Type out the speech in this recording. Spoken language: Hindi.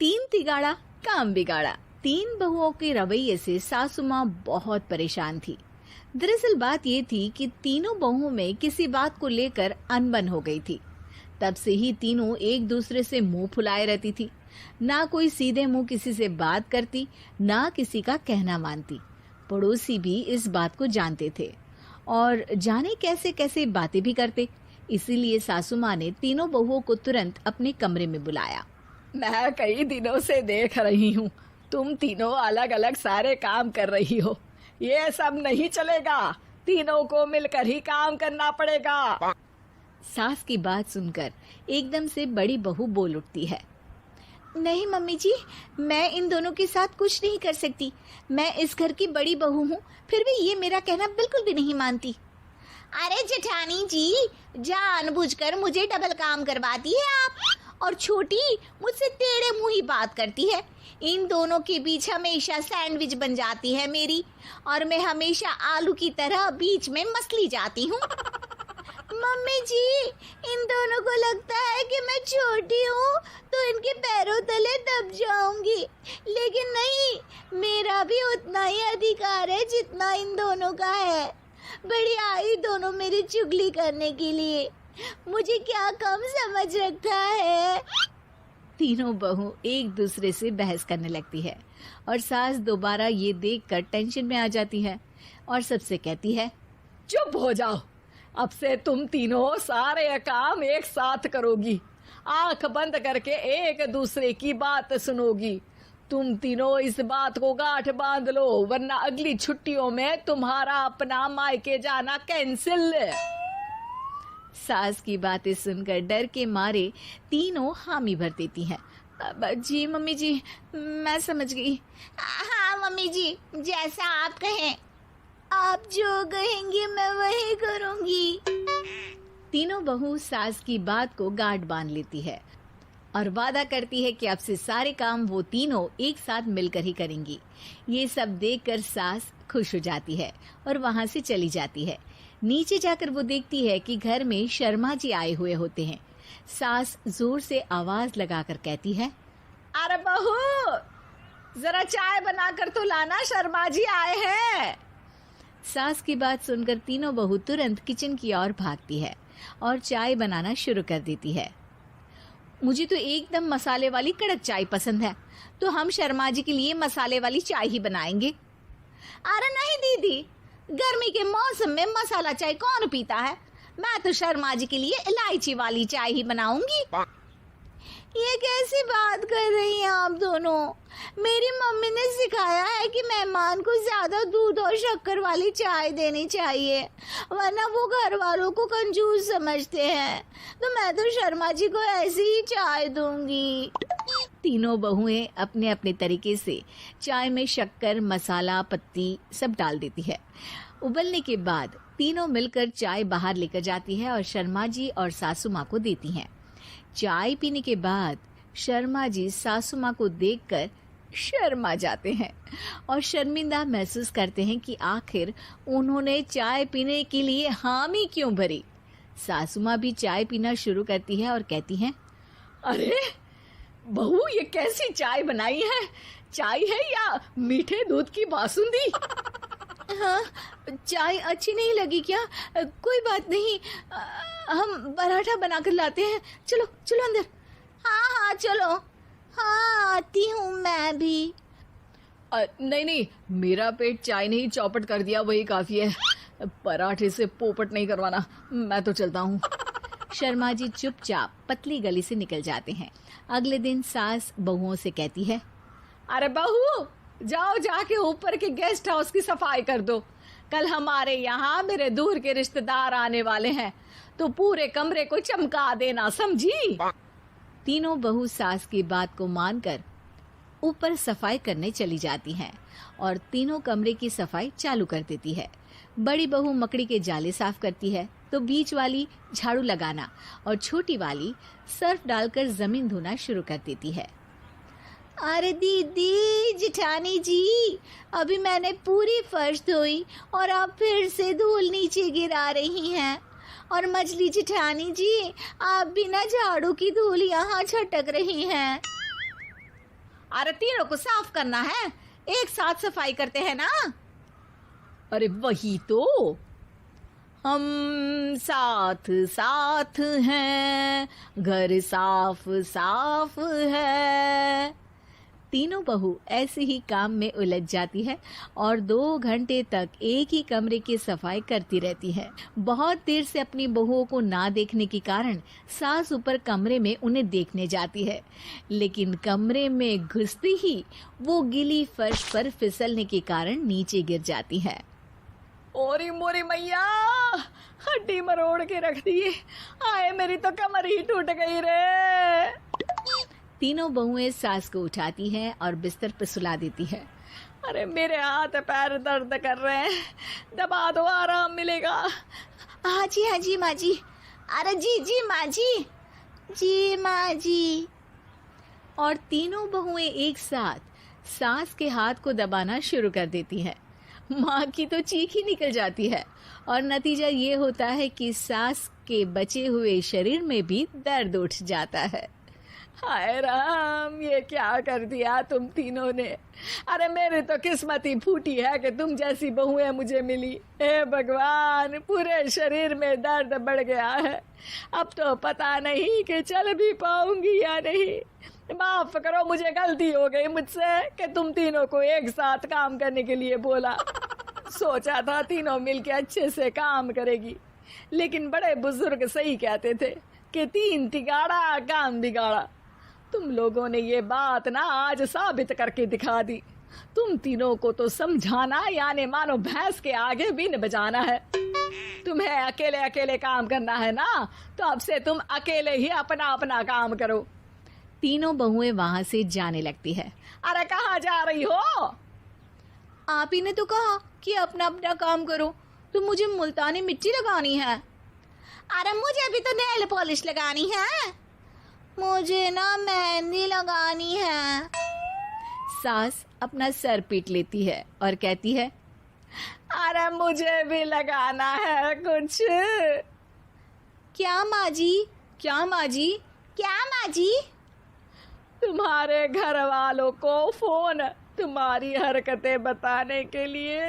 तीन तिगाड़ा काम बिगाड़ा। तीन बहुओं के रवैये से सासू माँ बहुत परेशान थी। दरअसल बात ये थी कि तीनों बहुओं में किसी बात को लेकर अनबन हो गई थी। तब से ही तीनों एक दूसरे से मुंह फुलाए रहती थी। ना कोई सीधे मुंह किसी से बात करती, ना किसी का कहना मानती। पड़ोसी भी इस बात को जानते थे और जाने कैसे कैसे बातें भी करते। इसीलिए सासू माँ ने तीनों बहुओं को तुरंत अपने कमरे में बुलाया। मैं कई दिनों से देख रही हूँ, तुम तीनों अलग अलग सारे काम कर रही हो। ये सब नहीं चलेगा, तीनों को मिलकर ही काम करना पड़ेगा। सास की बात सुनकर एकदम से बड़ी बहू बोल उठती है। नहीं मम्मी जी, मैं इन दोनों के साथ कुछ नहीं कर सकती। मैं इस घर की बड़ी बहू हूँ, फिर भी ये मेरा कहना बिल्कुल भी नहीं मानती। अरे जेठानी जी, जानबूझकर मुझे डबल काम करवाती है आप, और छोटी मुझसे टेढ़े मुंह ही बात करती है। इन दोनों के बीच हमेशा सैंडविच बन जाती है मेरी, और मैं हमेशा आलू की तरह बीच में मसली जाती हूँ। मम्मी जी, इन दोनों को लगता है कि मैं छोटी हूँ तो इनके पैरों तले दब जाऊंगी, लेकिन नहीं, मेरा भी उतना ही अधिकार है जितना इन दोनों का है। बड़ी आई दोनों मेरी चुगली करने के लिए, मुझे क्या कम समझ रखा है। तीनों बहू एक दूसरे से बहस करने लगती है और सास दोबारा ये देखकर टेंशन में आ जाती है और सबसे कहती है, चुप हो जाओ, अब से तुम तीनों सारे काम एक साथ करोगी, आंख बंद करके एक दूसरे की बात सुनोगी। तुम तीनों इस बात को गांठ बांध लो, वरना अगली छुट्टियों में तुम्हारा अपना मायके जाना कैंसिल। सास की बातें सुनकर डर के मारे तीनों हामी भर देती हैं। जी मम्मी जी, मैं समझ गई। हाँ मम्मी जी, जैसा आप कहें। आप जो कहेंगी मैं वही करूंगी। तीनों बहू सास की बात को गांठ बांध लेती है और वादा करती है कि अब से सारे काम वो तीनों एक साथ मिलकर ही करेंगी। ये सब देखकर सास खुश हो जाती है और वहां से चली जाती है। नीचे जाकर वो देखती है कि घर में शर्मा जी आए हुए होते हैं। सास जोर से आवाज लगाकर कहती है, अरे बहू, जरा चाय बनाकर तो लाना, शर्मा जी आए हैं। सास की बात सुनकर तीनों बहू तुरंत किचन की ओर भागती है और चाय बनाना शुरू कर देती है। मुझे तो एकदम मसाले वाली कड़क चाय पसंद है, तो हम शर्मा जी के लिए मसाले वाली चाय ही बनाएंगे। अरे नहीं दीदी, गर्मी के मौसम में मसाला चाय कौन पीता है? मैं तो शर्मा जी के लिए इलायची वाली चाय ही बनाऊंगी। ये कैसी बात कर रही हैं आप दोनों? मेरी मम्मी ने सिखाया है कि मेहमान को ज्यादा दूध और शक्कर वाली चाय देनी चाहिए, वरना वो घर वालों को कंजूस समझते हैं। तो मैं तो शर्मा जी को ऐसी ही चाय दूंगी। तीनों बहुएं अपने अपने तरीके से चाय में शक्कर, मसाला, पत्ती सब डाल देती है। उबलने के बाद तीनों मिलकर चाय बाहर लेकर जाती है और शर्मा जी और सासू माँ को देती हैं। चाय पीने के बाद शर्मा जी सासू माँ को देखकर शर्मा जाते हैं और शर्मिंदा महसूस करते हैं कि आखिर उन्होंने चाय पीने के लिए हामी क्यों भरी। सासू माँ भी चाय पीना शुरू करती है और कहती हैं, अरे बहू, ये कैसी चाय बनाई है? चाय है या मीठे दूध की बासुंदी? हाँ, चाय अच्छी नहीं लगी क्या? कोई बात नहीं, हम पराठा बनाकर लाते हैं। चलो चलो अंदर। हाँ हाँ चलो, हाँ आती हूँ मैं भी। नहीं नहीं, मेरा पेट चाय ने ही चौपट कर दिया, वही काफी है। पराठे से पोपट नहीं करवाना, मैं तो चलता हूँ। शर्मा जी चुपचाप पतली गली से निकल जाते हैं। अगले दिन सास बहुओं से कहती है, अरे बहू, जाओ जाके ऊपर के गेस्ट हाउस की सफाई कर दो। कल हमारे यहाँ मेरे दूर के रिश्तेदार आने वाले हैं, तो पूरे कमरे को चमका देना, समझी? तीनों बहू सास की बात को मानकर ऊपर सफाई करने चली जाती हैं और तीनों कमरे की सफाई चालू कर देती है। बड़ी बहू मकड़ी के जाले साफ करती है, तो बीच वाली झाड़ू लगाना और छोटी वाली सर्फ डालकर जमीन धोना शुरू कर देती है। अरे दीदी, जेठानी जी, अभी मैंने पूरी फर्श धोई और आप फिर से धूल नीचे गिरा रही हैं। और मछली जेठानी जी, आप बिना झाड़ू की धूल यहाँ छटक रही हैं। अरे तीनों को साफ करना है, एक साथ सफाई करते हैं ना। अरे वही तो, हम साथ साथ हैं, घर साफ साफ है। तीनों बहू ऐसे ही काम में उलझ जाती है और 2 घंटे तक एक ही कमरे की सफाई करती रहती है। बहुत देर से अपनी बहुओं को ना देखने के कारण सास ऊपर कमरे में उन्हें देखने जाती है, लेकिन कमरे में घुसती ही वो गीली फर्श पर फिसलने के कारण नीचे गिर जाती है। ओरी मोरी मैया, हड्डी मरोड़ के रख दी। आए मेरी तो कमर ही टूट गई रे। तीनों बहुएं सास को उठाती हैं और बिस्तर पर सुला देती है। अरे मेरे हाथ पैर दर्द कर रहे हैं, दबा दो आराम मिलेगा। हाँ जी माँ जी। अरे जी माँ जी माँ जी। और तीनों बहुएं एक साथ सास के हाथ को दबाना शुरू कर देती हैं। माँ की तो चीख ही निकल जाती है और नतीजा ये होता है कि सास के बचे हुए शरीर में भी दर्द उठ जाता है। हाय राम, ये क्या कर दिया तुम तीनों ने। अरे मेरी तो किस्मत ही फूटी है कि तुम जैसी बहुएं मुझे मिली। हे भगवान, पूरे शरीर में दर्द बढ़ गया है। अब तो पता नहीं कि चल भी पाऊंगी या नहीं। माफ करो, मुझे गलती हो गई मुझसे कि तुम तीनों को एक साथ काम करने के लिए बोला। सोचा था तीनों मिलके अच्छे से काम करेगी, लेकिन बड़े बुजुर्ग सही कहते थे कि 3 तिगाड़ा काम बिगाड़ा। तुम लोगों ने ये बात ना आज साबित करके दिखा दी। तुम तीनों को तो समझाना यानी मानो भैंस के आगे बीन बजाना है। तुम्हें अकेले अकेले काम करना है ना, तो अब से तुम अकेले ही अपना अपना काम करो। तीनों बहुएं वहां से जाने लगती है। अरे कहाँ जा रही हो? आप ही ने तो कहा कि अपना अपना काम करो, तो मुझे मुल्तानी मिट्टी लगानी है। अरे मुझे भी तो नेल पॉलिश लगानी है, मुझे ना मेहंदी लगानी है। सास अपना सर पीट लेती है और कहती है, अरे मुझे भी लगाना है कुछ। क्या माँ जी? क्या माँ जी? क्या माँ जी? तुम्हारे घर वालों को फोन तुम्हारी हरकतें बताने के लिए।